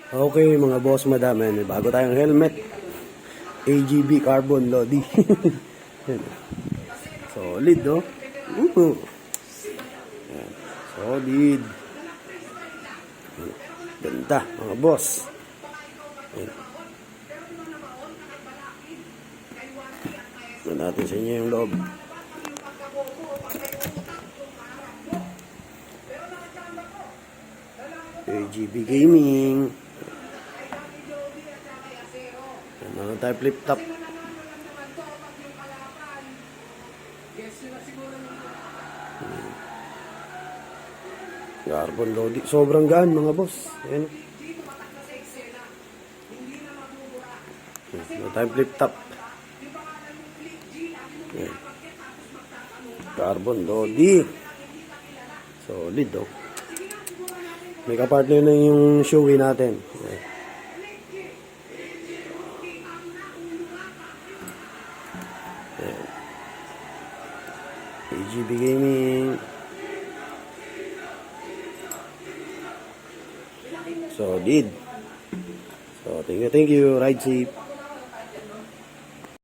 Okay mga boss, madam, may bago tayong helmet. AGB Carbon Lodi. Yan. Solid, no? Yan. Solid. Yan. Ganda mga boss. Yan. Yan natin sa inyo yung loob. AGB Gaming. Ano tayo flip top. Carbon Lodi. Sobrang gaan mga boss. Ayan. Ano tayo flip top. Ayan. Carbon Lodi. Solid, oh. May kapartner na yung showy natin. Ayan. AGB Gaming. Solid. So, thank you. Ride safe.